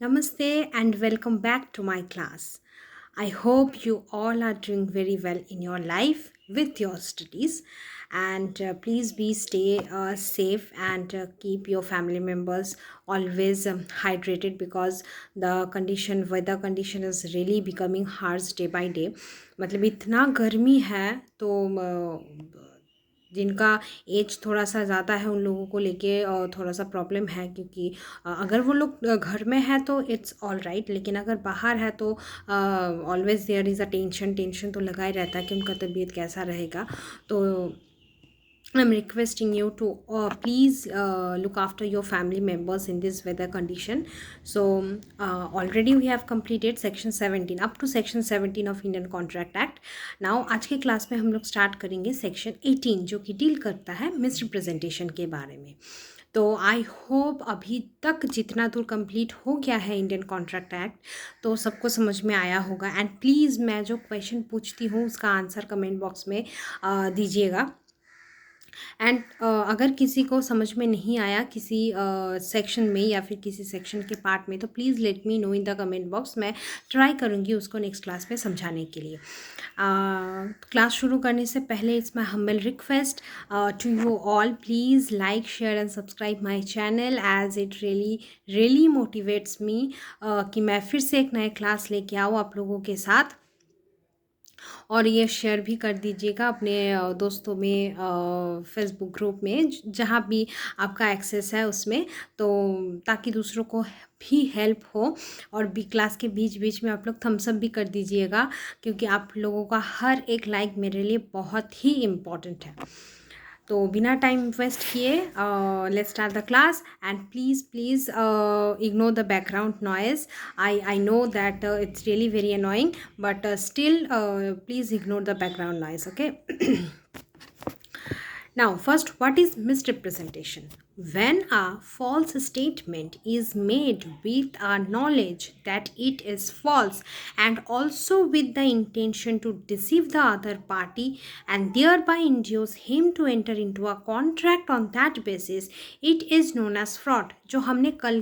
Namaste and welcome back to my class. I hope you all are doing very well in your life with your studies and please be stay safe and keep your family members always hydrated because the condition weather condition is really becoming harsh day by day. मतलब इतना गर्मी है तो जिनका as थोड़ा-सा ज़्यादा है उन लोगों को लेके थोड़ा-सा प्रॉब्लम है क्योंकि अगर वो लोग घर में है तो इट्स ऑल राइट लेकिन अगर बाहर है तो always there is a tension तो लगा ही रहता है कि उनका तबीयत कैसा रहेगा। तो I'm requesting you to please look after your family members in this weather condition. So already we have completed section 17 up to section 17 of Indian Contract Act. Now आज के क्लास में हम लोग स्टार्ट करेंगे सेक्शन 18 जो कि deal करता है मिसरिप्रेजेंटेशन के बारे में। तो आई होप अभी तक जितना दूर कंप्लीट हो गया है इंडियन कॉन्ट्रैक्ट एक्ट तो सबको समझ में आया होगा एंड प्लीज़ मैं जो क्वेश्चन पूछती हूँ उसका आंसर कमेंट बॉक्स में दीजिएगा। एंड अगर किसी को समझ में नहीं आया किसी सेक्शन में या फिर किसी सेक्शन के पार्ट में तो please let me know in the comment box. मैं ट्राई करूँगी उसको नेक्स्ट क्लास में समझाने के लिए। क्लास शुरू करने से पहले it's my humble request to you all please like share and subscribe my channel as it really motivates me कि मैं फिर से एक नए क्लास लेके आऊँ आप लोगों के साथ। और ये शेयर भी कर दीजिएगा अपने दोस्तों में फेसबुक ग्रुप में जहाँ भी आपका एक्सेस है उसमें तो ताकि दूसरों को भी हेल्प हो। और बी क्लास के बीच बीच में आप लोग थम्स अप भी कर दीजिएगा क्योंकि आप लोगों का हर एक लाइक मेरे लिए बहुत ही इम्पॉर्टेंट है। तो बिना टाइम वेस्ट किए let's start the class and please ignore the background noise. I know that it's really very annoying but still please ignore the background noise, okay? Now, first, what is misrepresentation? When a false statement is made with a knowledge that it is false and also with the intention to deceive the other party and thereby induce him to enter into a contract on that basis, it is known as fraud. जो हमने कल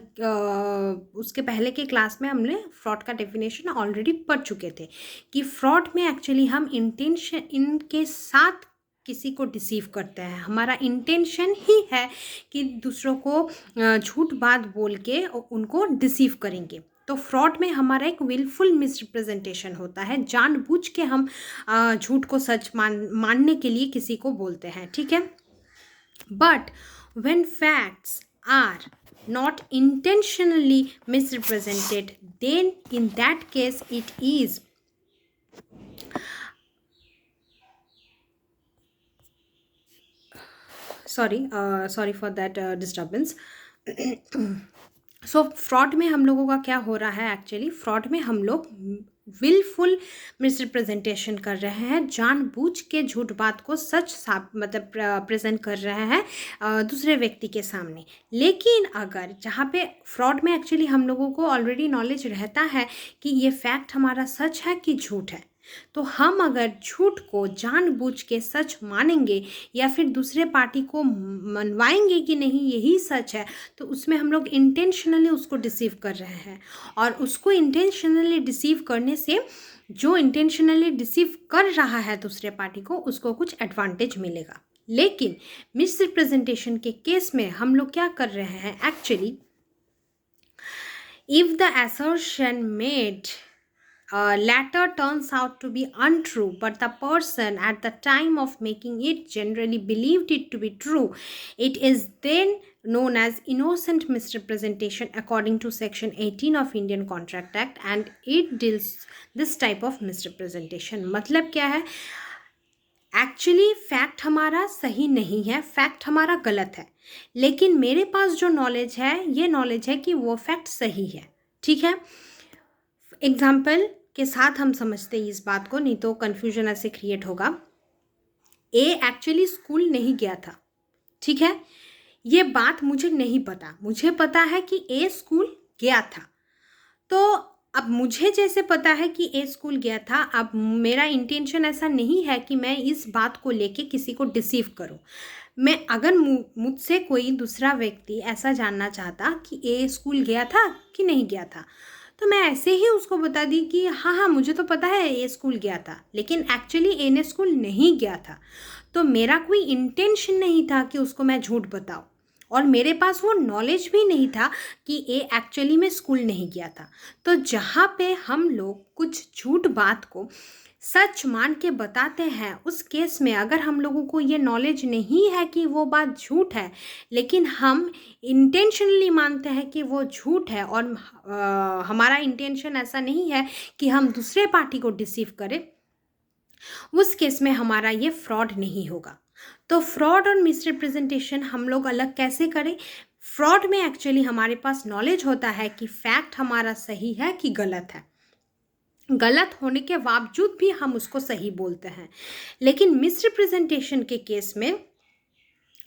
उसके पहले के class में हमने fraud का definition already पढ़ चुके थे कि फ्रॉड में एक्चुअली हम इंटेंशन इनके साथ किसी को डिसीव करते हैं। हमारा इंटेंशन ही है कि दूसरों को झूठ बात बोल के उनको डिसीव करेंगे। तो फ्रॉड में हमारा एक विलफुल मिसरिप्रेजेंटेशन होता है, जानबूझ के हम झूठ को सच मानने के लिए किसी को बोलते हैं, ठीक है। But when facts are not intentionally misrepresented, then in that case it is sorry for that disturbance. So fraud में हम लोगों का क्या हो रहा है, एक्चुअली फ्रॉड में हम लोग विलफुल मिसरिप्रेजेंटेशन कर रहे हैं, जानबूझ के झूठ बात को सच मतलब प्रेजेंट कर रहे हैं दूसरे व्यक्ति के सामने। लेकिन अगर जहाँ पे फ्रॉड में एक्चुअली हम लोगों को ऑलरेडी नॉलेज रहता है कि ये फैक्ट हमारा सच है कि झूठ है, तो हम अगर झूठ को जानबूझ के सच मानेंगे या फिर दूसरे पार्टी को मनवाएंगे कि नहीं यही सच है, तो उसमें हम लोग इंटेंशनली उसको डिसीव कर रहे हैं। और उसको इंटेंशनली डिसीव करने से जो इंटेंशनली डिसीव कर रहा है दूसरे पार्टी को उसको कुछ एडवांटेज मिलेगा। लेकिन मिसरिप्रेजेंटेशन के केस में हम लोग क्या कर रहे हैं, actually if the assertion made latter turns out to be untrue, but the person at the time of making it generally believed it to be true, it is then known as innocent misrepresentation according to section 18 of Indian Contract Act, and it deals this type of misrepresentation. मतलब क्या है, actually fact हमारा सही नहीं है, fact हमारा गलत है, लेकिन मेरे पास जो नॉलेज है ये नॉलेज है कि वो फैक्ट सही है, ठीक है। एग्जाम्पल के साथ हम समझते हैं इस बात को, नहीं तो कन्फ्यूजन ऐसे क्रिएट होगा। ए एक्चुअली स्कूल नहीं गया था, ठीक है, ये बात मुझे नहीं पता, मुझे पता है कि ए स्कूल गया था। तो अब मुझे जैसे पता है कि ए स्कूल गया था, अब मेरा इंटेंशन ऐसा नहीं है कि मैं इस बात को लेके किसी को डिसीव करूं। मैं अगर मुझसे कोई दूसरा व्यक्ति ऐसा जानना चाहता कि ए स्कूल गया था कि नहीं गया था, तो मैं ऐसे ही उसको बता दी कि हाँ हाँ मुझे तो पता है ए स्कूल गया था, लेकिन एक्चुअली ए ने स्कूल नहीं गया था। तो मेरा कोई इंटेंशन नहीं था कि उसको मैं झूठ बताऊँ, और मेरे पास वो नॉलेज भी नहीं था कि ए एक्चुअली में स्कूल नहीं गया था। तो जहाँ पे हम लोग कुछ झूठ बात को सच मान के बताते हैं, उस केस में अगर हम लोगों को ये नॉलेज नहीं है कि वो बात झूठ है, लेकिन हम इंटेंशनली मानते हैं कि वो झूठ है, और हमारा इंटेंशन ऐसा नहीं है कि हम दूसरे पार्टी को डिसीव करें, उस केस में हमारा ये फ्रॉड नहीं होगा। तो फ्रॉड और मिसरिप्रेजेंटेशन हम लोग अलग कैसे करें? फ्रॉड में एक्चुअली हमारे पास नॉलेज होता है कि फैक्ट हमारा सही है कि गलत है, गलत होने के बावजूद भी हम उसको सही बोलते हैं। लेकिन मिसरिप्रेजेंटेशन के केस में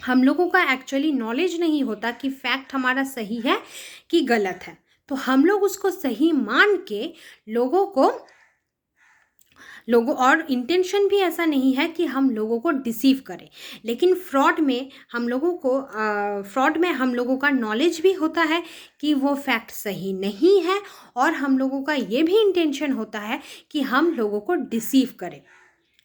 हम लोगों का एक्चुअली नॉलेज नहीं होता कि फैक्ट हमारा सही है कि गलत है, तो हम लोग उसको सही मान के लोगों और इंटेंशन भी ऐसा नहीं है कि हम लोगों को डिसीव करें। लेकिन फ्रॉड में हम लोगों का नॉलेज भी होता है कि वो फैक्ट सही नहीं है, और हम लोगों का ये भी इंटेंशन होता है कि हम लोगों को डिसीव करें,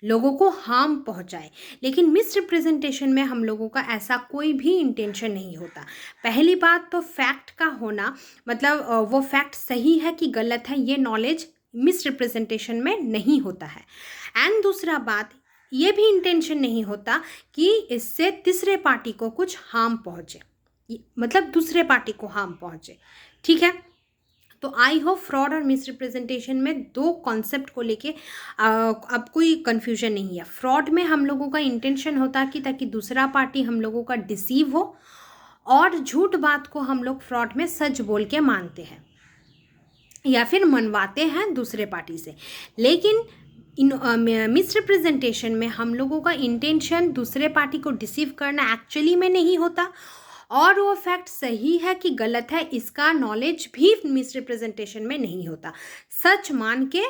लोगों को हार्म पहुंचाए। लेकिन मिसरिप्रेजेंटेशन में हम लोगों का ऐसा कोई भी इंटेंशन नहीं होता। पहली बात तो फैक्ट का होना, मतलब वो फैक्ट सही है कि गलत है, ये नॉलेज मिसरिप्रेजेंटेशन में नहीं होता है। एंड दूसरा बात, ये भी इंटेंशन नहीं होता कि इससे तीसरे पार्टी को कुछ हार्म पहुंचे, मतलब दूसरे पार्टी को हार्म पहुंचे। ठीक है, तो आई होप फ्रॉड और मिसरिप्रेजेंटेशन में दो कॉन्सेप्ट को लेके अब कोई कन्फ्यूजन नहीं है। फ्रॉड में हम लोगों का इंटेंशन होता है कि ताकि दूसरा पार्टी हम लोगों का डिसीव हो, और झूठ बात को हम लोग फ्रॉड में सच बोल के मानते हैं या फिर मनवाते हैं दूसरे पार्टी से। लेकिन मिसरिप्रेजेंटेशन में हम लोगों का इंटेंशन दूसरे पार्टी को डिसीव करना एक्चुअली में नहीं होता, और वो फैक्ट सही है कि गलत है इसका नॉलेज भी मिसरिप्रेजेंटेशन में नहीं होता। सच मान के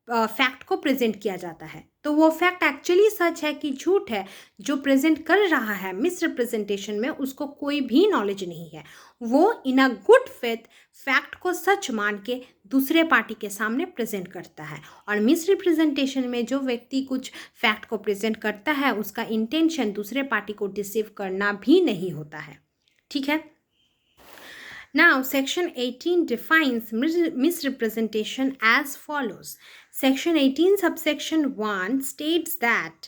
फैक्ट को प्रेजेंट किया जाता है, तो वो फैक्ट एक्चुअली सच है कि झूठ है, जो प्रेजेंट कर रहा है मिसरिप्रेजेंटेशन में उसको कोई भी नॉलेज नहीं है। वो in a good faith fact को सच मान के दूसरे पार्टी के सामने प्रेजेंट करता है। और मिसरिप्रेजेंटेशन में जो व्यक्ति कुछ फैक्ट को प्रेजेंट करता है उसका इंटेंशन दूसरे पार्टी को डिसीव करना भी नहीं होता है। ठीक है, now section 18 defines misrepresentation as follows. Section 18 subsection 1 states that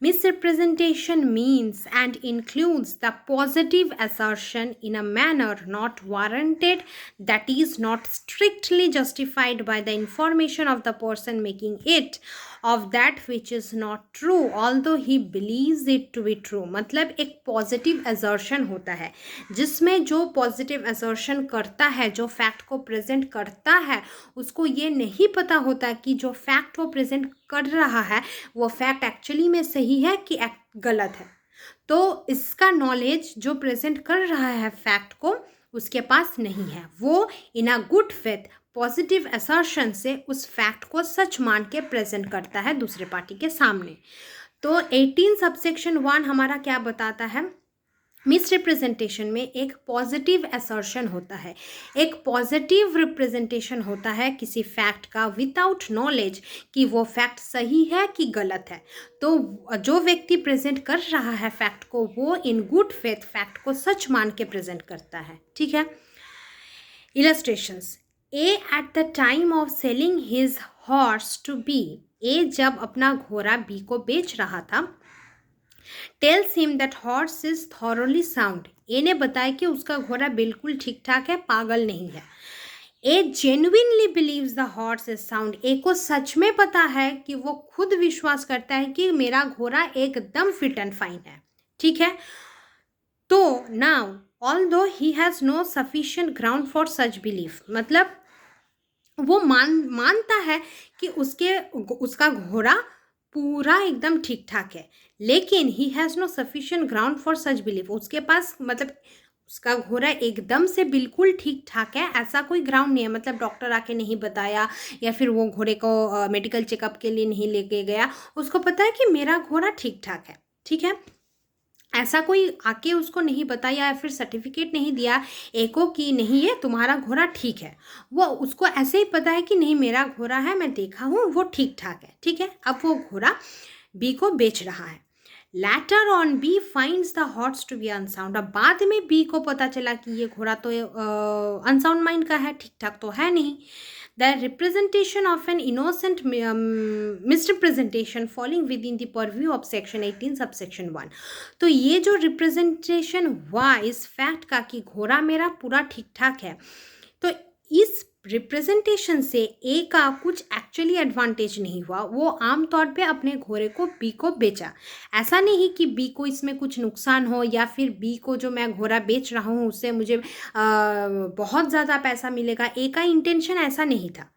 misrepresentation means and includes the positive assertion in a manner not warranted, that is not strictly justified by the information of the person making it, of that which is not true although he believes it to be true। मतलब एक positive assertion होता है जिसमें जो positive assertion करता है, जो fact को प्रेजेंट करता है, उसको ये नहीं पता होता कि जो फैक्ट वो प्रेजेंट कर रहा है वो फैक्ट एक्चुअली में सही है कि गलत है। तो इसका नॉलेज जो प्रेजेंट कर रहा है फैक्ट को उसके पास नहीं है। वो in a good faith positive assertion से उस फैक्ट को सच मान के प्रेजेंट करता है दूसरे पार्टी के सामने। तो 18 सबसेक्शन 1 हमारा क्या बताता है? मिसरिप्रेजेंटेशन में एक पॉजिटिव असर्शन होता है, एक पॉजिटिव रिप्रेजेंटेशन होता है किसी फैक्ट का विदाउट नॉलेज कि वो फैक्ट सही है कि गलत है। तो जो व्यक्ति प्रेजेंट कर रहा है फैक्ट को वो इन गुड फेथ फैक्ट को सच मान के प्रेजेंट करता है। ठीक है, illustrations. A at the time of selling his horse to B, A जब अपना घोड़ा बी को बेच रहा था, tells him that horse is thoroughly sound, A ने बताया कि उसका घोड़ा बिल्कुल ठीक ठाक है, पागल नहीं है। A genuinely believes the horse is sound, A को सच में पता है कि वो खुद विश्वास करता है कि मेरा घोड़ा एकदम फिट एंड फाइन है। ठीक है, तो now although he has no sufficient ground for such belief, मतलब वो मानता है कि उसका घोड़ा पूरा एकदम ठीक ठाक है, लेकिन he has no sufficient ground for such belief, उसके पास मतलब उसका घोड़ा एकदम से बिल्कुल ठीक ठाक है ऐसा कोई ग्राउंड नहीं है, मतलब डॉक्टर आके नहीं बताया या फिर वो घोड़े को मेडिकल चेकअप के लिए नहीं लेके गया, उसको पता है कि मेरा घोड़ा ठीक ठाक है। ठीक है, ऐसा कोई आके उसको नहीं बताया या फिर सर्टिफिकेट नहीं दिया ए को कि नहीं ये तुम्हारा घोड़ा ठीक है। वो उसको ऐसे ही पता है कि नहीं मेरा घोड़ा है, मैं देखा हूँ वो ठीक ठाक है, ठीक है। अब वो घोड़ा बी को बेच रहा है। Later on B finds the horse to be unsound. अब बाद में बी को पता चला कि ये घोड़ा तो अनसाउंड माइंड का है, ठीक ठाक तो है नहीं। The representation of an innocent misrepresentation falling with in the purview of section 18 subsection 1। तो ये जो रिप्रेजेंटेशन हुआ इस फैक्ट का कि घोड़ा मेरा पूरा ठीक ठाक है, तो इस रिप्रेजेंटेशन से ए का कुछ एक्चुअली एडवांटेज नहीं हुआ। वो आमतौर पे अपने घोड़े को बी को बेचा। ऐसा नहीं कि बी को इसमें कुछ नुकसान हो या फिर बी को जो मैं घोड़ा बेच रहा हूँ उससे मुझे बहुत ज़्यादा पैसा मिलेगा। ए का इंटेंशन ऐसा नहीं था।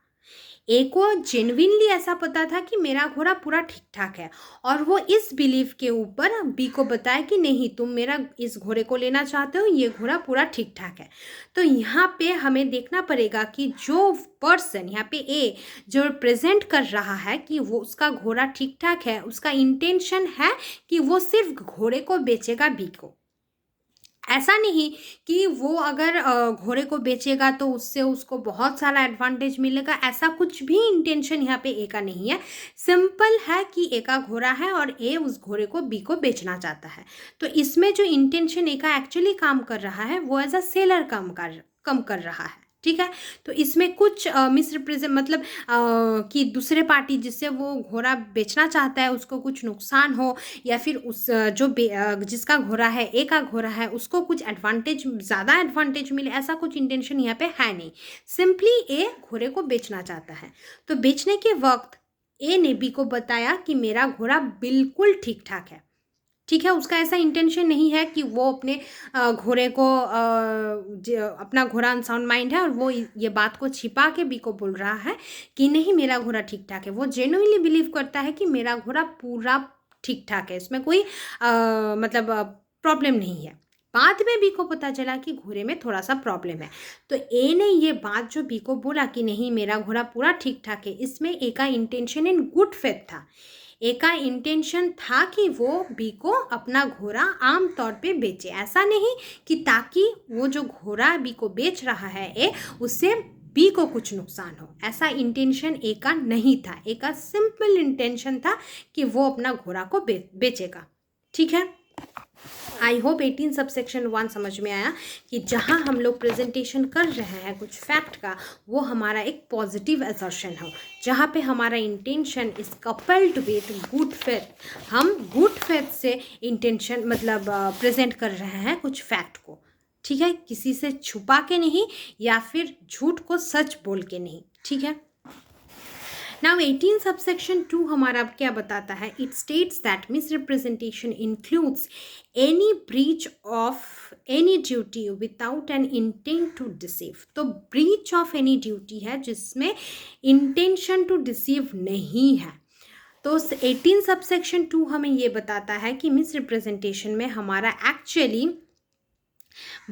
ए को जेन्युइनली ऐसा पता था कि मेरा घोड़ा पूरा ठीक ठाक है, और वो इस बिलीव के ऊपर बी को बताया कि नहीं तुम मेरा इस घोड़े को लेना चाहते हो, ये घोड़ा पूरा ठीक ठाक है। तो यहाँ पे हमें देखना पड़ेगा कि जो पर्सन यहाँ पे ए जो प्रेजेंट कर रहा है कि वो उसका घोड़ा ठीक ठाक है, उसका इंटेंशन है कि वो सिर्फ घोड़े को बेचेगा बी को। ऐसा नहीं कि वो अगर घोड़े को बेचेगा तो उससे उसको बहुत सारा एडवांटेज मिलेगा, ऐसा कुछ भी इंटेंशन यहाँ पे ए का नहीं है। सिंपल है कि ए का घोड़ा है और ए उस घोड़े को बी को बेचना चाहता है। तो इसमें जो इंटेंशन ए का एक्चुअली काम कर रहा है वो एज अ सेलर कम कर रहा है, ठीक है। तो इसमें कुछ मिसरिप्रेजेंट मतलब कि दूसरे पार्टी जिससे वो घोड़ा बेचना चाहता है उसको कुछ नुकसान हो, या फिर उस जिसका घोड़ा है ए का घोड़ा है उसको कुछ एडवांटेज ज़्यादा एडवांटेज मिले, ऐसा कुछ इंटेंशन यहाँ पे है नहीं। सिंपली ए घोड़े को बेचना चाहता है। तो बेचने के वक्त ए ने बी को बताया कि मेरा घोड़ा बिल्कुल ठीक ठाक है, ठीक है। उसका ऐसा इंटेंशन नहीं है कि वो अपने घोड़े को अपना घोड़ा अनसाउंड माइंड है और वो ये बात को छिपा के बी को बोल रहा है कि नहीं मेरा घोड़ा ठीक ठाक है। वो जेन्युइनली बिलीव करता है कि मेरा घोड़ा पूरा ठीक ठाक है, इसमें कोई मतलब प्रॉब्लम नहीं है। बाद में बी को पता चला कि घोड़े में थोड़ा सा प्रॉब्लम है, तो ए ने ये बात जो बी को बोला कि नहीं मेरा घोड़ा पूरा ठीक ठाक है, इसमें ए का इंटेंशन इन गुड फेथ था। ए का इंटेंशन था कि वो बी को अपना घोड़ा आम तौर पे बेचे, ऐसा नहीं कि ताकि वो जो घोड़ा बी को बेच रहा है ए उससे बी को कुछ नुकसान हो। ऐसा इंटेंशन ए का नहीं था। ए का सिंपल इंटेंशन था कि वो अपना घोड़ा को बेचेगा, ठीक है। आई होप 18 सबसेक्शन 1 समझ में आया कि जहाँ हम लोग प्रेजेंटेशन कर रहे हैं कुछ फैक्ट का, वो हमारा एक पॉजिटिव असर्शन हो, जहाँ पे हमारा intention is coupled with good faith. हम गुड फेथ से इंटेंशन मतलब प्रेजेंट कर रहे हैं कुछ फैक्ट को, ठीक है, किसी से छुपा के नहीं या फिर झूठ को सच बोल के नहीं, ठीक है। नाउ 18 सबसेक्शन 2 हमारा अब क्या बताता है? It states that misrepresentation includes any breach of any duty without an intent to deceive. तो ब्रीच ऑफ एनी ड्यूटी है जिसमें इंटेंशन टू डिसीव नहीं है। तो 18 सबसेक्शन 2 हमें ये बताता है कि मिसरिप्रेजेंटेशन में हमारा एक्चुअली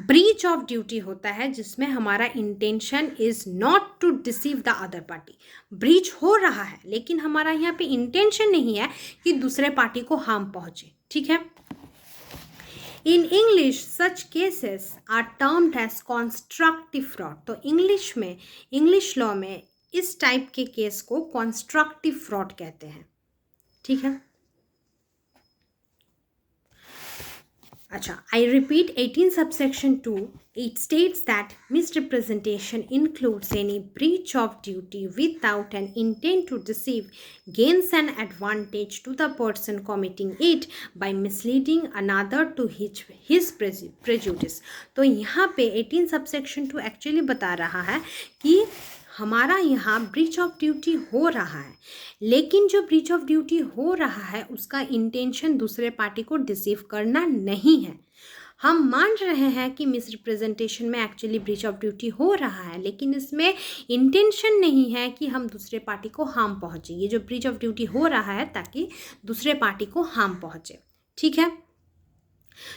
ब्रीच ऑफ ड्यूटी होता है जिसमें हमारा intention is not to deceive the other party. Breach हो रहा है लेकिन हमारा यहाँ पे इंटेंशन नहीं है कि दूसरे पार्टी को हार्म पहुंचे, ठीक है। In English such cases are termed as constructive fraud. तो इंग्लिश लॉ में इस टाइप के केस को कॉन्स्ट्रक्टिव फ्रॉड कहते हैं, ठीक है। अच्छा, I repeat 18 subsection 2, it states that misrepresentation includes any breach of duty without an intent to deceive, gains an advantage to the person committing it by misleading another to his prejudice। तो यहाँ पे 18 subsection 2 actually बता रहा है कि हमारा यहाँ breach of duty हो रहा है, लेकिन जो ब्रीच ऑफ ड्यूटी हो रहा है उसका इंटेंशन दूसरे पार्टी को डिसीव करना नहीं है। हम मान रहे हैं कि मिसरिप्रेजेंटेशन में एक्चुअली ब्रीच ऑफ ड्यूटी हो रहा है, लेकिन इसमें इंटेंशन नहीं है कि हम दूसरे पार्टी को हार्म पहुँचे। ये जो ब्रीच ऑफ ड्यूटी हो रहा है ताकि दूसरे पार्टी को हार्म पहुँचे, ठीक है।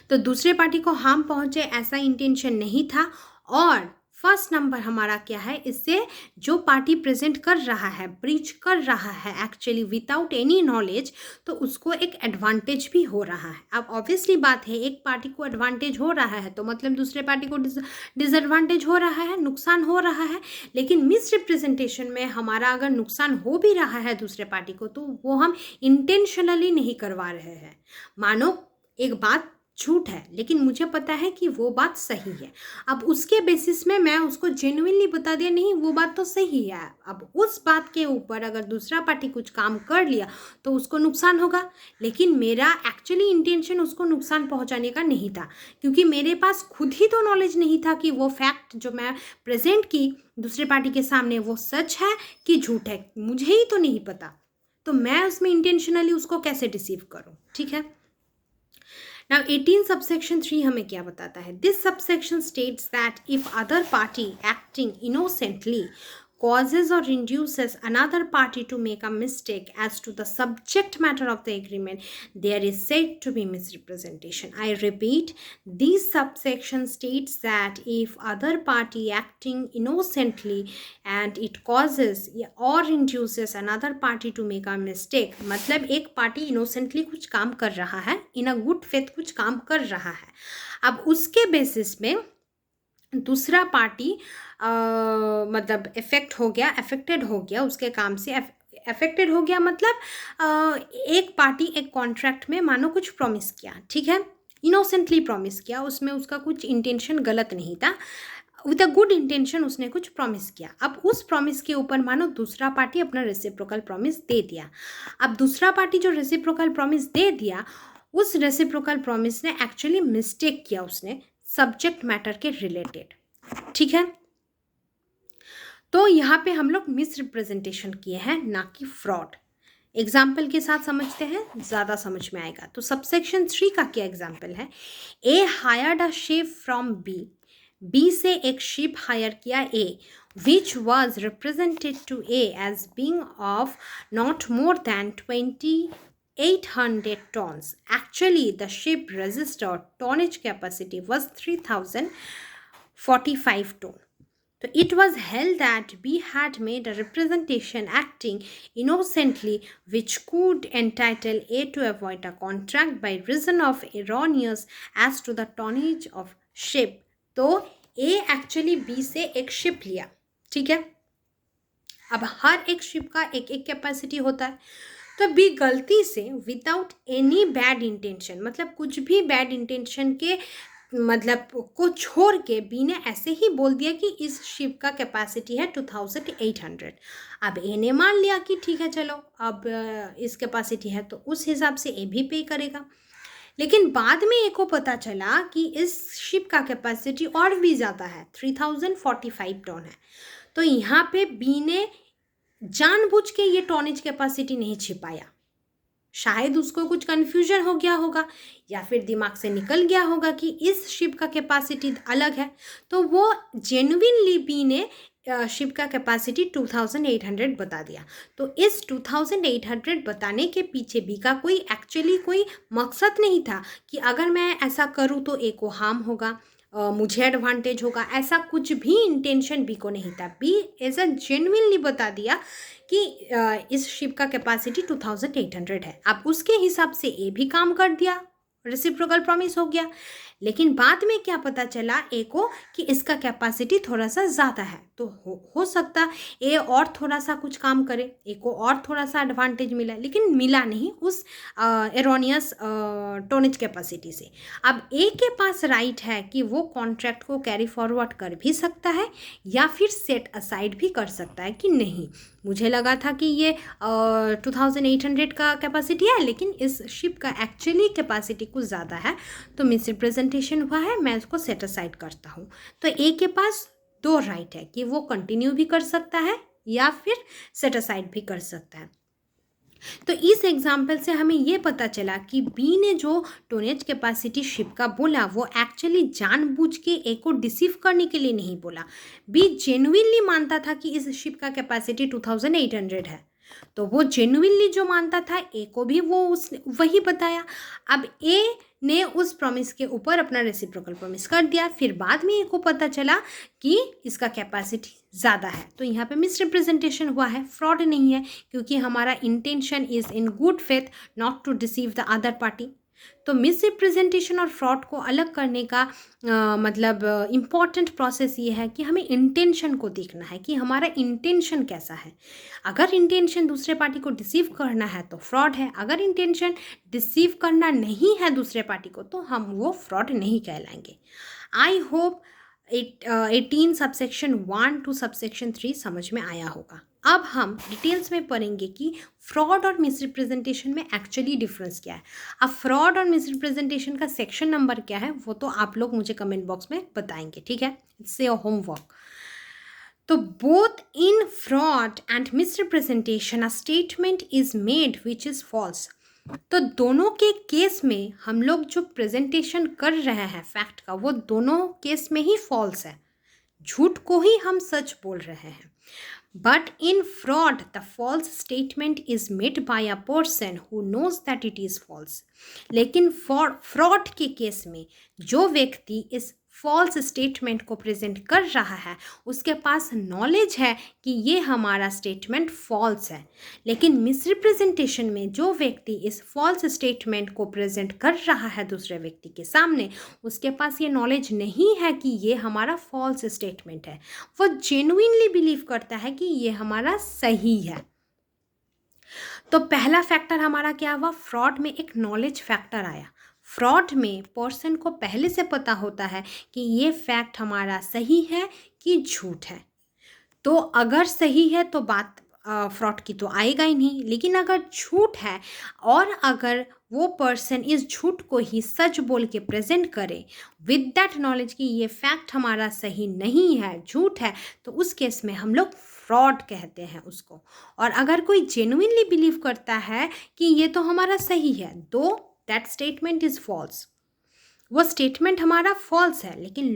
तो दूसरे पार्टी को हार्म पहुँचे ऐसा इंटेंशन नहीं था, और फर्स्ट नंबर हमारा क्या है, इससे जो पार्टी प्रेजेंट कर रहा है, ब्रीच कर रहा है एक्चुअली विदाउट एनी नॉलेज, तो उसको एक एडवांटेज भी हो रहा है। अब ऑब्वियसली बात है, एक पार्टी को एडवांटेज हो रहा है तो मतलब दूसरे पार्टी को डिसएडवांटेज हो रहा है, नुकसान हो रहा है। लेकिन मिस रिप्रेजेंटेशन में हमारा अगर नुकसान हो भी रहा है दूसरे पार्टी को, तो वो हम इंटेंशनली नहीं करवा रहे हैं। मानो एक बात झूठ है लेकिन मुझे पता है कि वो बात सही है, अब उसके बेसिस में मैं उसको जेन्युइनली बता दिया नहीं वो बात तो सही है। अब उस बात के ऊपर अगर दूसरा पार्टी कुछ काम कर लिया तो उसको नुकसान होगा, लेकिन मेरा एक्चुअली इंटेंशन उसको नुकसान पहुंचाने का नहीं था, क्योंकि मेरे पास खुद ही तो नॉलेज नहीं था कि वो फैक्ट जो मैं प्रेजेंट की दूसरे पार्टी के सामने वो सच है कि झूठ है, मुझे ही तो नहीं पता। तो मैं उसमें इंटेंशनली उसको कैसे डिसीव करूं, ठीक है। Now 18 subsection 3 हमें क्या बताता है? This subsection states that if other party acting innocently causes or induces another party to make a mistake as to the subject matter of the agreement, there is said to be misrepresentation. I repeat, this subsection states that if other party acting innocently and it causes or induces another party to make a mistake, मतलब एक party innocently कुछ काम कर रहा है, in a good faith कुछ काम कर रहा है, अब उसके बेसिस में दूसरा पार्टी मतलब अफेक्टेड हो गया उसके काम से, अफेक्टेड हो गया मतलब एक पार्टी एक कॉन्ट्रैक्ट में मानो कुछ प्रॉमिस किया, ठीक है, इनोसेंटली प्रॉमिस किया, उसमें उसका कुछ इंटेंशन गलत नहीं था, विद अ गुड इंटेंशन उसने कुछ प्रॉमिस किया। अब उस प्रॉमिस के ऊपर मानो दूसरा पार्टी अपना रेसिप्रोकल प्रॉमिस दे दिया। अब दूसरा पार्टी जो रेसिप्रोकल प्रॉमिस दे दिया, उस रेसिप्रोकल प्रॉमिस ने एक्चुअली मिस्टेक किया उसने सब्जेक्ट मैटर के रिलेटेड, ठीक है। तो यहाँ पे हम लोग मिस रिप्रेजेंटेशन किए हैं, ना कि फ्रॉड। एग्जाम्पल के साथ समझते हैं, ज़्यादा समझ में आएगा। तो सबसेक्शन 3 का क्या एग्जाम्पल है? A hired a ship from B, B से एक शिप हायर किया A, which was represented to A as being of not more than 2,800 tons. Actually, the ship registered tonnage capacity was 3,045 ton. So it was held that B had made a representation acting innocently which could entitle A to avoid a contract by reason of erroneous as to the tonnage of ship. तो A actually B से एक ship लिया, ठीक है। अब हर एक ship का एक एक कैपेसिटी होता है, तो B गलती से विदाउट एनी बैड इंटेंशन, मतलब कुछ भी बैड इंटेंशन के मतलब को छोड़ के बी ने ऐसे ही बोल दिया कि इस शिप का कैपेसिटी है 2,800। अब ए ने मान लिया कि ठीक है चलो अब इस कैपेसिटी है, तो उस हिसाब से ए भी पे करेगा। लेकिन बाद में ए को पता चला कि इस शिप का कैपेसिटी और भी ज़्यादा है, 3,045 टन है। तो यहाँ पे बी ने जानबूझ के ये टॉनेज कैपेसिटी नहीं छिपाया, शायद उसको कुछ कन्फ्यूजन हो गया होगा या फिर दिमाग से निकल गया होगा कि इस शिप का कैपेसिटी अलग है, तो वो जेन्युइनली बी ने शिप का कैपेसिटी 2,800 बता दिया। तो इस 2,800 बताने के पीछे बी का कोई एक्चुअली कोई मकसद नहीं था कि अगर मैं ऐसा करूँ तो ए को हार्म होगा, मुझे एडवांटेज होगा, ऐसा कुछ भी इंटेंशन बी को नहीं था। बी ऐसा जेन्युइनली बता दिया कि इस शिप का कैपेसिटी 2,800 है। अब उसके हिसाब से ए भी काम कर दिया, रेसिप्रोकल प्रॉमिस हो गया। लेकिन बाद में क्या पता चला ए को कि इसका कैपेसिटी थोड़ा सा ज़्यादा है, तो हो सकता ए और थोड़ा सा कुछ काम करे, ए को और थोड़ा सा एडवांटेज मिला, लेकिन मिला नहीं उस एरोनियस टोनेज कैपेसिटी से। अब ए के पास राइट है कि वो कॉन्ट्रैक्ट को कैरी फॉरवर्ड कर भी सकता है या फिर सेट असाइड भी कर सकता है कि नहीं, मुझे लगा था कि ये 2,800 का कैपेसिटी है, लेकिन इस शिप का एक्चुअली कैपेसिटी कुछ ज़्यादा है, तो मिस रिप्रेजेंटेशन हुआ है, मैं उसको सेट असाइड करता हूँ। तो ए के पास दो राइट है कि वो कंटिन्यू भी कर सकता है या फिर सेट असाइड भी कर सकता है। तो इस एग्जाम्पल से हमें ये पता चला कि बी ने जो टोनेज कैपेसिटी शिप का बोला वो एक्चुअली जानबूझ के ए को डिसीव करने के लिए नहीं बोला। बी जेन्युइनली मानता था कि इस शिप का कैपेसिटी 2,800 है, तो वो जेन्युइनली जो मानता था, ए को भी वो उस वही बताया। अब ए ने उस प्रॉमिस के ऊपर अपना रेसिप्रोकल प्रॉमिस कर दिया, फिर बाद में ए को पता चला कि इसका कैपेसिटी ज़्यादा है, तो यहाँ पे मिस रिप्रेजेंटेशन हुआ है, फ्रॉड नहीं है, क्योंकि हमारा intention is in good faith not to deceive the other party. तो मिस रिप्रेजेंटेशन और फ्रॉड को अलग करने का मतलब इम्पॉर्टेंट प्रोसेस ये है कि हमें इंटेंशन को देखना है कि हमारा इंटेंशन कैसा है। अगर इंटेंशन दूसरे पार्टी को डिसीव करना है तो फ्रॉड है, अगर इंटेंशन डिसीव करना नहीं है दूसरे पार्टी को तो हम वो फ्रॉड नहीं कहलाएंगे। I hope 18 subsection 1 to subsection 3 समझ में आया होगा। अब हम डिटेल्स में पढ़ेंगे कि फ्रॉड और मिसरिप्रेजेंटेशन में एक्चुअली डिफरेंस क्या है। अब फ्रॉड और मिसरिप्रेजेंटेशन का सेक्शन नंबर क्या है वो तो आप लोग मुझे कमेंट बॉक्स में बताएंगे, ठीक है, इट्स योर होमवर्क। तो both in fraud and misrepresentation a statement is made which is false. तो दोनों के केस में हम लोग जो प्रेजेंटेशन कर रहे हैं फैक्ट का, वो दोनों केस में ही फॉल्स है, झूठ को ही हम सच बोल रहे हैं। But in fraud the false statement is made by a person who knows that it is false. लेकिन फ्रॉड के केस में जो व्यक्ति इस फॉल्स स्टेटमेंट को प्रेजेंट कर रहा है उसके पास नॉलेज है कि ये हमारा स्टेटमेंट फॉल्स है। लेकिन मिसरिप्रेजेंटेशन में जो व्यक्ति इस फॉल्स स्टेटमेंट को प्रेजेंट कर रहा है दूसरे व्यक्ति के सामने, उसके पास ये नॉलेज नहीं है कि ये हमारा फॉल्स स्टेटमेंट है, वो जेन्युइनली बिलीव करता है कि ये हमारा सही है। तो पहला फैक्टर हमारा क्या हुआ, फ्रॉड में एक नॉलेज फैक्टर आया। फ्रॉड में पर्सन को पहले से पता होता है कि ये फैक्ट हमारा सही है कि झूठ है। तो अगर सही है तो बात फ्रॉड की तो आएगा ही नहीं, लेकिन अगर झूठ है और अगर वो पर्सन इस झूठ को ही सच बोल के प्रेजेंट करे विद दैट नॉलेज कि ये फैक्ट हमारा सही नहीं है, झूठ है, तो उस केस में हम लोग फ्रॉड कहते हैं उसको। और अगर कोई जेन्युइनली बिलीव करता है कि ये तो हमारा सही है, दो दैट स्टेटमेंट इज़ फॉल्स, वो स्टेटमेंट हमारा फॉल्स है, लेकिन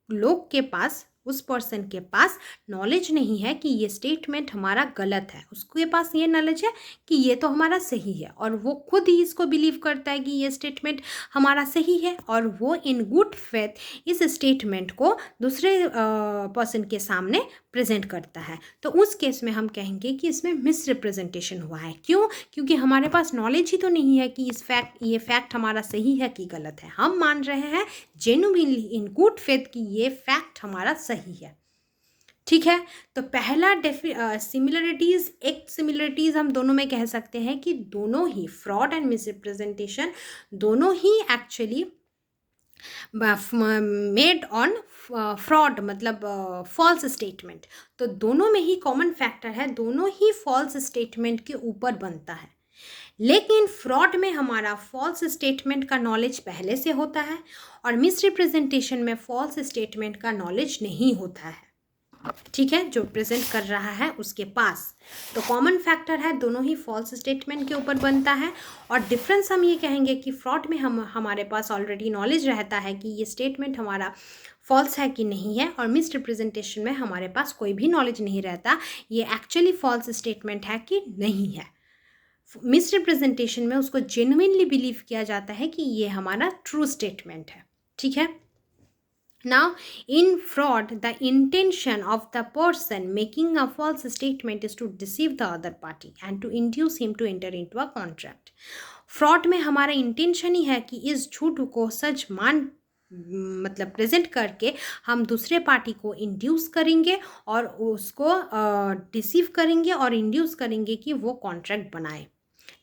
लोग के पास, उस पर्सन के पास नॉलेज नहीं है कि ये स्टेटमेंट हमारा गलत है, उसके पास ये नॉलेज है कि ये तो हमारा सही है, और वो खुद ही इसको बिलीव करता है कि ये स्टेटमेंट हमारा सही है, और वो इन गुड फेथ इस स्टेटमेंट को दूसरे पर्सन के सामने प्रेजेंट करता है। तो उस केस में हम कहेंगे कि इसमें मिसरिप्रेजेंटेशन हुआ है। क्यों? क्योंकि हमारे पास नॉलेज ही तो नहीं है कि ये फैक्ट हमारा सही है कि गलत है। हम मान रहे हैं जेन्युइनली इन गुड फेथ कि ये फैक्ट हमारा सही है, ठीक है। तो पहला सिमिलरिटीज़, एक सिमिलरिटीज़ हम दोनों में कह सकते हैं कि दोनों ही फ्रॉड एंड मिसरिप्रेजेंटेशन दोनों ही एक्चुअली मेड ऑन फ्रॉड, मतलब फॉल्स स्टेटमेंट। तो दोनों में ही कॉमन फैक्टर है, दोनों ही फॉल्स स्टेटमेंट के ऊपर बनता है। लेकिन फ्रॉड में हमारा फॉल्स स्टेटमेंट का नॉलेज पहले से होता है और मिसरिप्रेजेंटेशन में फॉल्स स्टेटमेंट का नॉलेज नहीं होता है, ठीक है, जो प्रेजेंट कर रहा है उसके पास। तो कॉमन फैक्टर है, दोनों ही फॉल्स स्टेटमेंट के ऊपर बनता है। और डिफरेंस हम ये कहेंगे कि फ्रॉड में हमारे पास ऑलरेडी नॉलेज रहता है कि ये स्टेटमेंट हमारा फॉल्स है कि नहीं है, और मिसरिप्रेजेंटेशन में हमारे पास कोई भी नॉलेज नहीं रहता ये एक्चुअली फॉल्स स्टेटमेंट है कि नहीं है। मिसरिप्रेजेंटेशन में उसको जेन्युइनली बिलीव किया जाता है कि ये हमारा ट्रू स्टेटमेंट है, ठीक है। Now, in fraud, the intention of the person making a false statement is to deceive the other party and to induce him to enter into a contract. Fraud में हमारा इंटेंशन ही है कि इस झूठ को सच मतलब प्रेजेंट करके हम दूसरे पार्टी को इंड्यूस करेंगे और उसको डिसीव करेंगे और इंड्यूस करेंगे कि वो कॉन्ट्रैक्ट बनाए।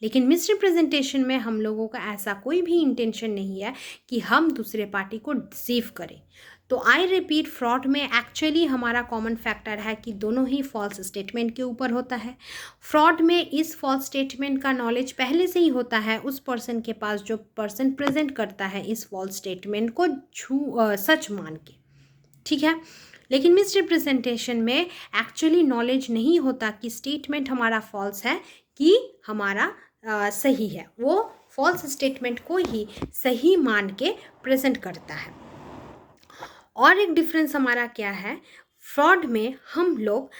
लेकिन मिसरिप्रेजेंटेशन में हम लोगों का ऐसा कोई भी इंटेंशन नहीं है कि हम दूसरे पार्टी को डिसीव करें। तो आई रिपीट, फ्रॉड में एक्चुअली हमारा कॉमन फैक्टर है कि दोनों ही फॉल्स स्टेटमेंट के ऊपर होता है। फ्रॉड में इस फॉल्स स्टेटमेंट का नॉलेज पहले से ही होता है उस पर्सन के पास जो पर्सन प्रेजेंट करता है इस फॉल्स स्टेटमेंट को सच मान के, ठीक है। लेकिन मिसरिप्रेजेंटेशन में एक्चुअली नॉलेज नहीं होता कि स्टेटमेंट हमारा फॉल्स है कि हमारा सही है, वो फॉल्स स्टेटमेंट को ही सही मान के प्रेजेंट करता है। और एक डिफरेंस हमारा क्या है, फ्रॉड में हम लोग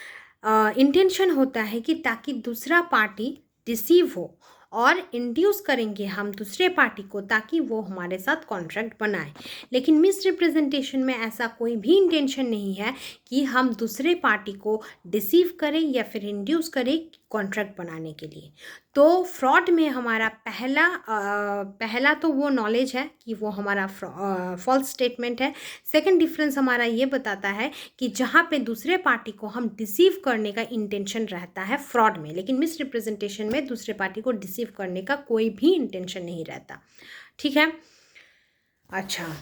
इंटेंशन होता है कि ताकि दूसरा पार्टी डिसीव हो, और इंड्यूस करेंगे हम दूसरे पार्टी को ताकि वो हमारे साथ कॉन्ट्रैक्ट बनाए। लेकिन मिस रिप्रेजेंटेशन में ऐसा कोई भी इंटेंशन नहीं है कि हम दूसरे पार्टी को डिसीव करें या फिर इंड्यूस करें कॉन्ट्रैक्ट बनाने के लिए। तो फ्रॉड में हमारा पहला तो वो नॉलेज है कि वो हमारा फॉल्स स्टेटमेंट है। सेकंड डिफरेंस हमारा ये बताता है कि जहाँ पे दूसरे पार्टी को हम डिसीव करने का इंटेंशन रहता है फ्रॉड में, लेकिन मिस रिप्रेजेंटेशन में दूसरे पार्टी को डिसीव करने का कोई भी इंटेंशन नहीं रहता। ठीक है। अच्छा,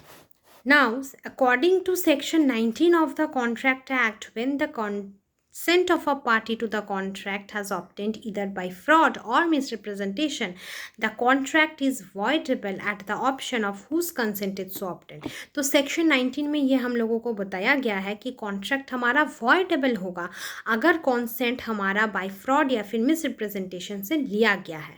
now according to section 19 of the Contract Act, when the consent of a party to the contract has obtained either by fraud or misrepresentation, the contract is voidable at the option of whose consent is so obtained. तो section 19 में ये हम लोगों को बताया गया है कि कॉन्ट्रैक्ट हमारा voidable होगा अगर कॉन्सेंट हमारा बाय फ्रॉड या फिर मिसरिप्रेजेंटेशन से लिया गया है।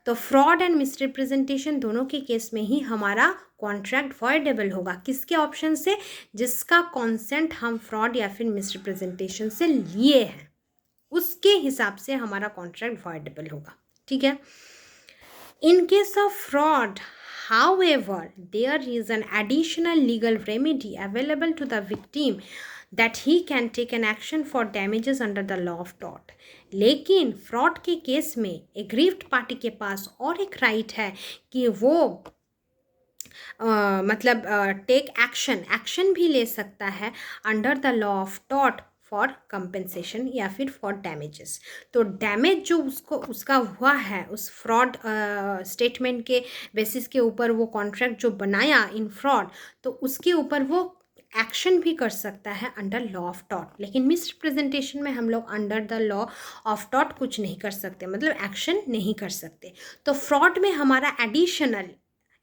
तो फ्रॉड एंड मिसरिप्रेजेंटेशन दोनों के केस में ही हमारा कॉन्ट्रैक्ट वॉइडेबल होगा। किसके ऑप्शन से? जिसका कॉन्सेंट हम फ्रॉड या फिर मिसरिप्रेजेंटेशन से लिए हैं, उसके हिसाब से हमारा कॉन्ट्रैक्ट वॉइडेबल होगा। ठीक है। In case of fraud, however, there is an additional legal remedy available to the victim that he can take an action for damages under the law of tort. लेकिन फ्रॉड के case में aggrieved party के पास और एक right है कि वो मतलब टेक एक्शन भी ले सकता है under the law of tort for compensation या फिर फॉर डैमेजेस। तो डैमेज जो उसका हुआ है उस फ्रॉड स्टेटमेंट के बेसिस के ऊपर, वो कॉन्ट्रैक्ट जो बनाया इन फ्रॉड, तो उसके ऊपर वो एक्शन भी कर सकता है अंडर लॉ ऑफ टॉर्ट। लेकिन मिसरिप्रेजेंटेशन में हम लोग under the law of tort कुछ नहीं कर सकते, मतलब एक्शन नहीं कर सकते। तो फ्रॉड में हमारा एडिशनल,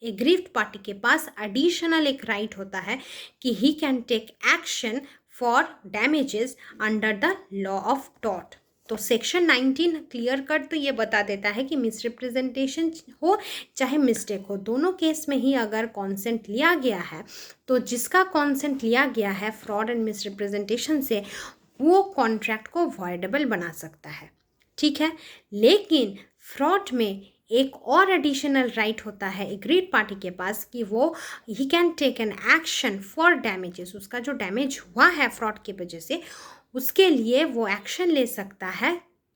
एग्रीव्ड पार्टी के पास एडिशनल एक राइट होता है कि he can take action for damages under the law of tort. तो सेक्शन 19 क्लियर कट तो ये बता देता है कि मिसरिप्रेजेंटेशन हो चाहे मिस्टेक हो, दोनों केस में ही अगर कॉन्सेंट लिया गया है तो जिसका कॉन्सेंट लिया गया है फ्रॉड एंड मिसरिप्रेजेंटेशन से, वो कॉन्ट्रैक्ट को वॉइडेबल बना सकता है। ठीक है। लेकिन फ्रॉड में एक और एडिशनल राइट होता है एग्रीड पार्टी के पास कि वो he can take an action for damages. उसका जो डैमेज हुआ है फ्रॉड की वजह से, उसके लिए वो एक्शन ले सकता है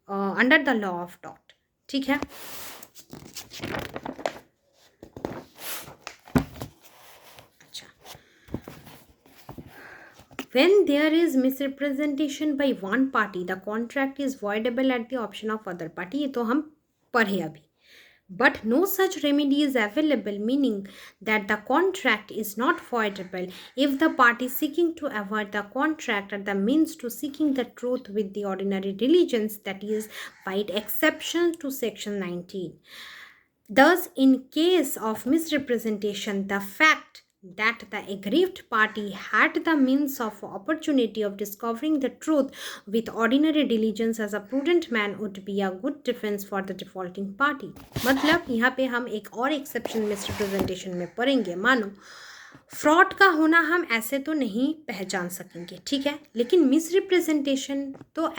under the law of tort. ठीक है। अच्छा, when there is misrepresentation by one party, the contract is voidable at the option of other party। ये तो हम पढ़े अभी। But no such remedy is available, meaning that the contract is not voidable if the party seeking to avoid the contract are the means to seeking the truth with the ordinary diligence, that is, by exception to section 19. Thus, in case of misrepresentation, the fact that the aggrieved party had the means of opportunity of discovering the truth with ordinary diligence as a prudent man would be a good defense for the defaulting party। मतलब यहाँ पे हम एक और exception misrepresentation में पढ़ेंगे। मानो fraud का होना हम ऐसे तो नहीं पहचान सकेंगे, ठीक है, लेकिन मिसरिप्रेजेंटेशन तो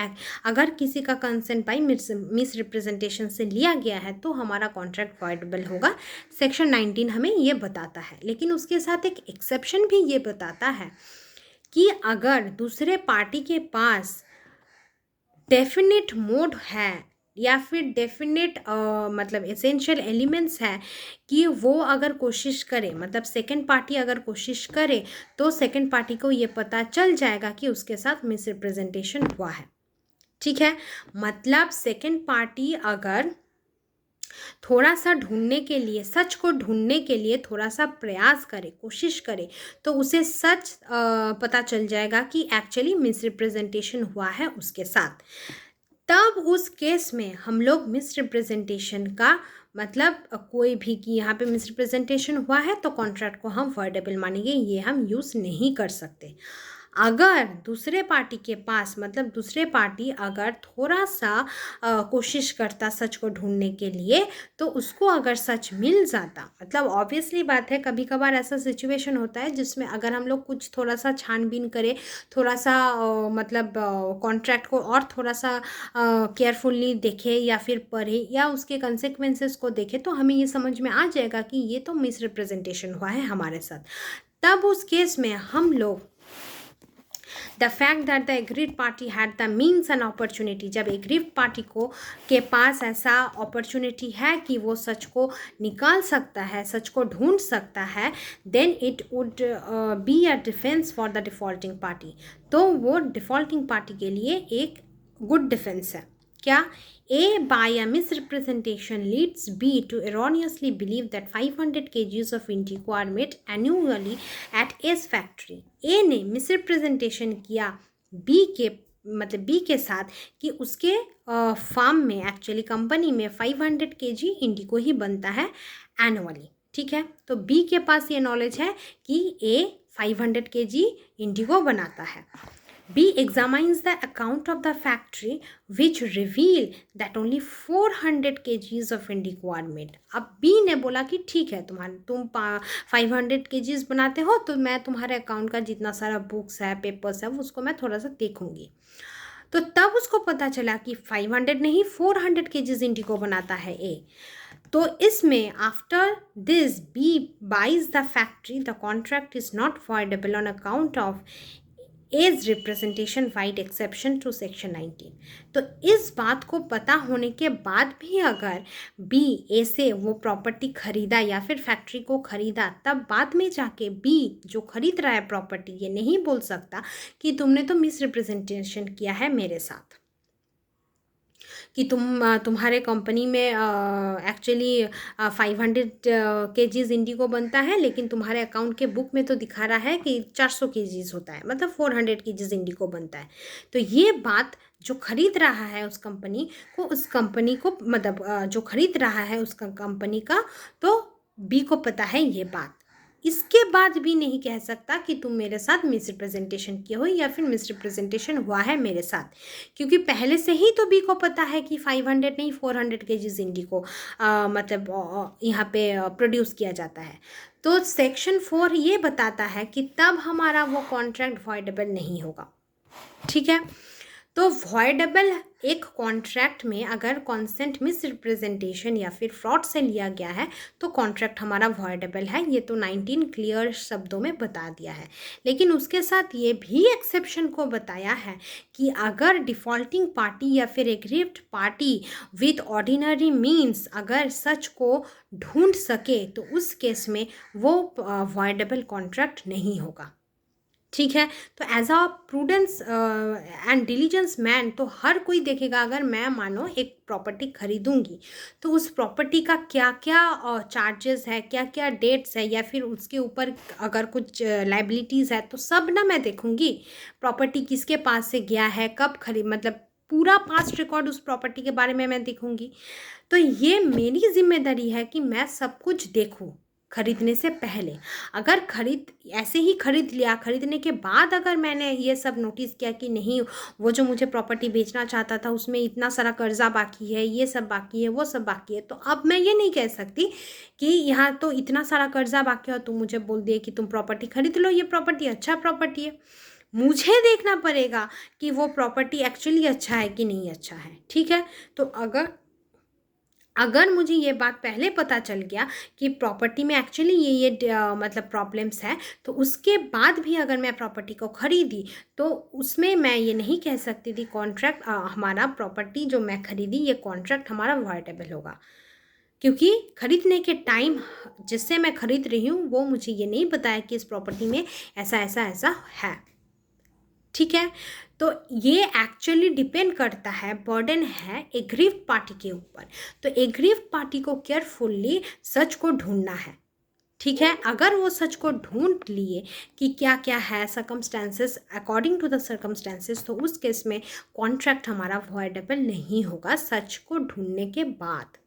अगर किसी का कंसेंट बाई मिसरिप्रेजेंटेशन से लिया गया है तो हमारा कॉन्ट्रैक्ट वॉइडेबल होगा। सेक्शन 19 हमें ये बताता है, लेकिन उसके साथ एक एक्सेप्शन भी ये बताता है कि अगर दूसरे पार्टी के पास डेफिनेट मोड है या फिर डेफिनेट मतलब एसेंशियल एलिमेंट्स है कि वो अगर कोशिश करे, मतलब सेकंड पार्टी अगर कोशिश करे तो सेकंड पार्टी को ये पता चल जाएगा कि उसके साथ मिसरिप्रेजेंटेशन हुआ है। ठीक है। मतलब सेकंड पार्टी अगर थोड़ा सा ढूंढने के लिए, सच को ढूंढने के लिए थोड़ा सा प्रयास करे, कोशिश करे, तो उसे सच पता चल जाएगा कि एक्चुअली मिसरिप्रेजेंटेशन हुआ है उसके साथ। तब उस केस में हम लोग मिसरिप्रेजेंटेशन का मतलब कोई भी कि यहाँ पे मिसरिप्रेजेंटेशन हुआ है तो कॉन्ट्रैक्ट को हम वॉइडेबल मानेंगे, ये हम यूज़ नहीं कर सकते। अगर दूसरे पार्टी के पास, मतलब दूसरे पार्टी अगर थोड़ा सा कोशिश करता सच को ढूंढने के लिए, तो उसको अगर सच मिल जाता, मतलब ऑब्वियसली बात है कभी कभार ऐसा सिचुएशन होता है जिसमें अगर हम लोग कुछ थोड़ा सा छानबीन करें, थोड़ा सा मतलब कॉन्ट्रैक्ट को और थोड़ा सा केयरफुल्ली देखें या फिर पढ़े या उसके कंसेक्वेंसेस को देखें, तो हमें ये समझ में आ जाएगा कि ये तो मिस रिप्रेजेंटेशन हुआ है हमारे साथ। तब उस केस में हम लोग the fact that the agreed party had the means and opportunity, जब एग्रीड पार्टी को के पास ऐसा अपॉर्चुनिटी है कि वो सच को निकाल सकता है, सच को ढूंढ सकता है, then it would be a defence for the defaulting party. तो वो डिफॉल्टिंग पार्टी के लिए एक गुड डिफेंस है। क्या? A, by a misrepresentation, leads B to erroneously believe that 500 kgs of indigo are made annually at A's factory. A ने misrepresentation किया B के, मतलब B के साथ, कि उसके फार्म में, एक्चुअली कंपनी में 500 kg इंडिगो ही बनता है एनुअली। ठीक है, तो B के पास ये नॉलेज है कि A 500 kg इंडिगो बनाता है। B examines the account of the factory which reveal that only 400 kgs of indigo are made. अब B ने बोला कि ठीक है, तुम 500 kgs बनाते हो, तो मैं तुम्हारे अकाउंट का जितना सारा बुक्स है, पेपर्स है, उसको मैं थोड़ा सा देखूंगी। तो तब उसको पता चला कि 500 नहीं 400 kgs इंडिगो बनाता है A। तो इसमें after this B buys the factory, the contract is not voidable on account of as representation vide exception to section 19। तो इस बात को पता होने के बाद भी अगर बी ए से वो प्रॉपर्टी खरीदा या फिर फैक्ट्री को खरीदा, तब बाद में जाके बी जो खरीद रहा है प्रॉपर्टी, ये नहीं बोल सकता कि तुमने तो मिस रिप्रेजेंटेशन किया है मेरे साथ, कि तुम्हारे कंपनी में एक्चुअली 500 केजीज इंडिगो बनता है, लेकिन तुम्हारे अकाउंट के बुक में तो दिखा रहा है कि 400 केजीज होता है, मतलब 400 केजीज इंडिगो बनता है। तो ये बात जो खरीद रहा है उस कंपनी को मतलब जो खरीद रहा है उस कंपनी का, तो बी को पता है ये बात। इसके बाद भी नहीं कह सकता कि तुम मेरे साथ मिसरिप्रेजेंटेशन किए हो या फिर मिसरिप्रेजेंटेशन हुआ है मेरे साथ, क्योंकि पहले से ही तो बी को पता है कि 500 नहीं 400 केजीज इंडिगो मतलब यहाँ पे प्रोड्यूस किया जाता है। तो सेक्शन 4 ये बताता है कि तब हमारा वो कॉन्ट्रैक्ट वॉइडेबल नहीं होगा। ठीक है, तो वॉइडेबल एक कॉन्ट्रैक्ट में अगर कॉन्सेंट मिसरिप्रेजेंटेशन या फिर फ्रॉड से लिया गया है तो कॉन्ट्रैक्ट हमारा वॉइडेबल है। ये तो 19 क्लियर शब्दों में बता दिया है, लेकिन उसके साथ ये भी एक्सेप्शन को बताया है कि अगर डिफ़ॉल्टिंग पार्टी या फिर aggrieved party with ordinary means अगर सच को ढूंढ सके, तो उस केस में वो वॉइडेबल कॉन्ट्रैक्ट नहीं होगा। ठीक है, तो as a prudence and diligence man, तो हर कोई देखेगा, अगर मैं मानो एक प्रॉपर्टी खरीदूंगी तो उस प्रॉपर्टी का क्या क्या चार्जेस है, क्या क्या डेट्स है, या फिर उसके ऊपर अगर कुछ लाइबिलिटीज़ है, तो सब ना मैं देखूंगी। प्रॉपर्टी किसके पास से गया है, कब खरीद, मतलब पूरा पास्ट रिकॉर्ड उस प्रॉपर्टी के बारे में मैं देखूंगी। तो ये मेरी जिम्मेदारी है कि मैं सब कुछ देखूं खरीदने से पहले। अगर ऐसे ही खरीद लिया, खरीदने के बाद अगर मैंने ये सब नोटिस किया कि नहीं, वो जो मुझे प्रॉपर्टी बेचना चाहता था उसमें इतना सारा कर्जा बाकी है, ये सब बाकी है, वो सब बाकी है, तो अब मैं ये नहीं कह सकती कि यहाँ तो इतना सारा कर्जा बाकी है और तुम मुझे बोल दिए कि तुम प्रॉपर्टी खरीद लो, ये प्रॉपर्टी अच्छा प्रॉपर्टी है। मुझे देखना पड़ेगा कि वो प्रॉपर्टी एक्चुअली अच्छा है कि नहीं अच्छा है। ठीक है, तो अगर मुझे ये बात पहले पता चल गया कि प्रॉपर्टी में एक्चुअली ये मतलब प्रॉब्लम्स है, तो उसके बाद भी अगर मैं प्रॉपर्टी को खरीदी तो उसमें मैं ये नहीं कह सकती थी कॉन्ट्रैक्ट हमारा, प्रॉपर्टी जो मैं खरीदी ये कॉन्ट्रैक्ट हमारा वॉइडेबल होगा, क्योंकि खरीदने के टाइम जिससे मैं खरीद रही हूँ वो मुझे ये नहीं बताया कि इस प्रॉपर्टी में ऐसा ऐसा ऐसा है। ठीक है, तो ये एक्चुअली डिपेंड करता है, बर्डन है एग्रीव्ड पार्टी के ऊपर। तो एग्रीव्ड पार्टी को केयरफुल्ली सच को ढूंढना है। ठीक है, अगर वो सच को ढूंढ लिए कि क्या क्या है circumstances, according to the circumstances, तो उस केस में कॉन्ट्रैक्ट हमारा वॉइडेबल नहीं होगा सच को ढूंढने के बाद।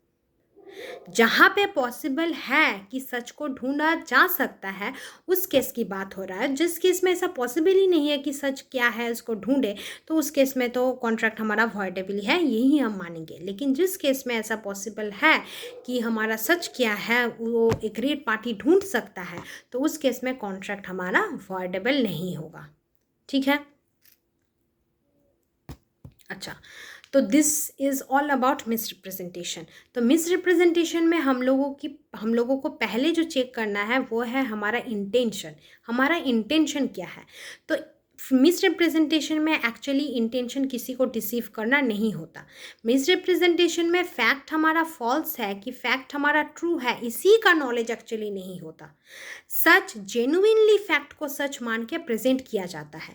जहाँ पे पॉसिबल है कि सच को ढूंढा जा सकता है उस केस की बात हो रहा है। जिस केस में ऐसा पॉसिबल ही नहीं है कि सच क्या है उसको ढूंढे, तो उस केस में तो कॉन्ट्रैक्ट हमारा वॉइडेबल है, यही हम मानेंगे। लेकिन जिस केस में ऐसा पॉसिबल है कि हमारा सच क्या है वो एग्रीड पार्टी ढूंढ सकता है, तो उस केस में कॉन्ट्रैक्ट हमारा वॉइडेबल नहीं होगा। ठीक है। अच्छा, तो this is all about misrepresentation. तो मिसरिप्रेजेंटेशन में हम लोगों को पहले जो चेक करना है वो है हमारा इंटेंशन। हमारा इंटेंशन क्या है? तो मिसरिप्रेजेंटेशन में एक्चुअली इंटेंशन किसी को डिसीव करना नहीं होता। मिसरिप्रेजेंटेशन में फैक्ट हमारा फॉल्स है कि फैक्ट हमारा ट्रू है, इसी का नॉलेज एक्चुअली नहीं होता। सच जेन्युइनली फैक्ट को सच मान के प्रेजेंट किया जाता है,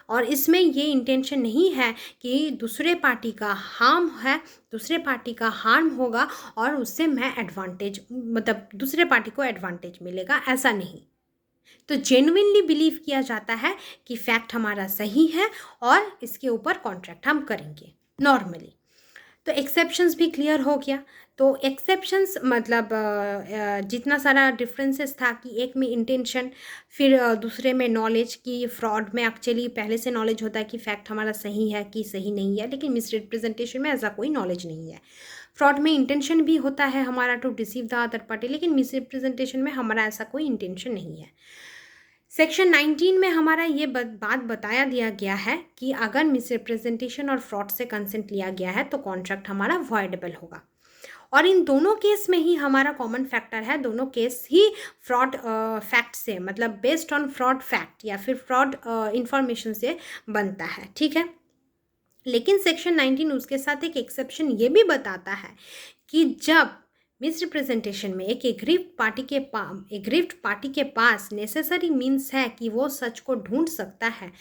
और इसमें ये इंटेंशन नहीं है कि दूसरे पार्टी का हार्म है, दूसरे पार्टी का हार्म होगा और उससे मैं एडवांटेज, मतलब दूसरे पार्टी को एडवांटेज मिलेगा, ऐसा नहीं। तो जेन्युइनली बिलीव किया जाता है कि फैक्ट हमारा सही है और इसके ऊपर कॉन्ट्रैक्ट हम करेंगे नॉर्मली। तो एक्सेप्शंस भी क्लियर हो गया। तो एक्सेप्शंस मतलब जितना सारा डिफरेंसेस था कि एक में इंटेंशन, फिर दूसरे में नॉलेज, कि फ्रॉड में एक्चुअली पहले से नॉलेज होता है कि फैक्ट हमारा सही है कि सही नहीं है, लेकिन मिसरिप्रेजेंटेशन में ऐसा कोई नॉलेज नहीं है। फ्रॉड में इंटेंशन भी होता है हमारा to deceive the other party, लेकिन मिसरिप्रेजेंटेशन में हमारा ऐसा कोई इंटेंशन नहीं है। सेक्शन 19 में हमारा ये बात बताया दिया गया है कि अगर मिसरिप्रेजेंटेशन और फ्रॉड से कंसेंट लिया गया है तो कॉन्ट्रैक्ट हमारा वॉइडेबल होगा। और इन दोनों केस में ही हमारा कॉमन फैक्टर है, दोनों केस ही फ्रॉड फैक्ट से, मतलब बेस्ड ऑन फ्रॉड फैक्ट या फिर फ्रॉड इंफॉर्मेशन से बनता है। ठीक है। लेकिन सेक्शन 19 उसके साथ एक एक्सेप्शन ये भी बताता है कि जब मिसरिप्रेजेंटेशन में एक एग्रीव्ड पार्टी के पास नेसेसरी मीन्स है कि वो सच को ढूंढ सकता है,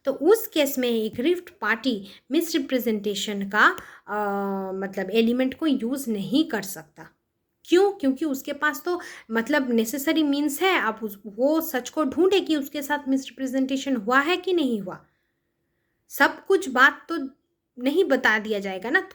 तो उस केस में एग्रीव्ड पार्टी मिसरिप्रेजेंटेशन का मतलब एलिमेंट को यूज़ नहीं कर सकता। क्यों? क्योंकि उसके पास तो मतलब नेसेसरी मीन्स है, अब वो सच को ढूंढे कि उसके साथ मिसरिप्रेजेंटेशन हुआ है कि नहीं हुआ। सब कुछ बात तो नहीं बता दिया जाएगा ना,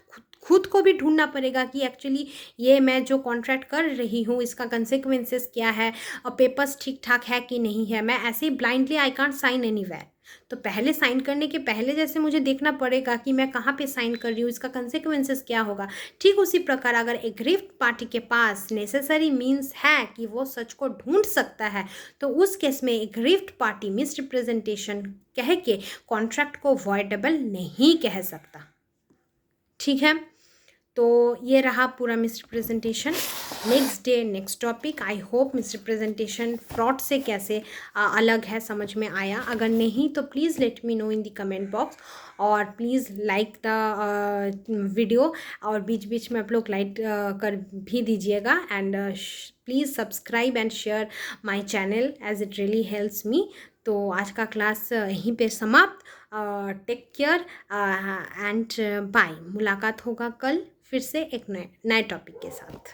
खुद को भी ढूंढना पड़ेगा कि एक्चुअली ये मैं जो कॉन्ट्रैक्ट कर रही हूँ इसका कंसेक्वेंसेस क्या है, और पेपर्स ठीक ठाक है कि नहीं है। मैं ऐसे ही blindly I can't sign anywhere. तो पहले साइन करने के पहले जैसे मुझे देखना पड़ेगा कि मैं कहाँ पे साइन कर रही हूँ, इसका कंसेक्वेंसेस क्या होगा। ठीक उसी प्रकार अगर एग्रीव्ड पार्टी के पास नेसेसरी मीन्स है कि वो सच को ढूंढ सकता है, तो उस केस में एग्रीव्ड पार्टी मिसरिप्रेजेंटेशन कह के कॉन्ट्रैक्ट को वॉइडेबल नहीं कह सकता। ठीक है। तो ये रहा पूरा misrepresentation. Next day next topic. I hope misrepresentation fraud से कैसे अलग है समझ में आया। अगर नहीं तो please let me know in the comment box, और प्लीज़ लाइक द वीडियो, और बीच बीच में आप लोग लाइक कर भी दीजिएगा, and please subscribe and share my channel as it really helps me. तो आज का क्लास यहीं पे समाप्त। Take care and bye. मुलाकात होगा कल फिर से एक नए टॉपिक के साथ।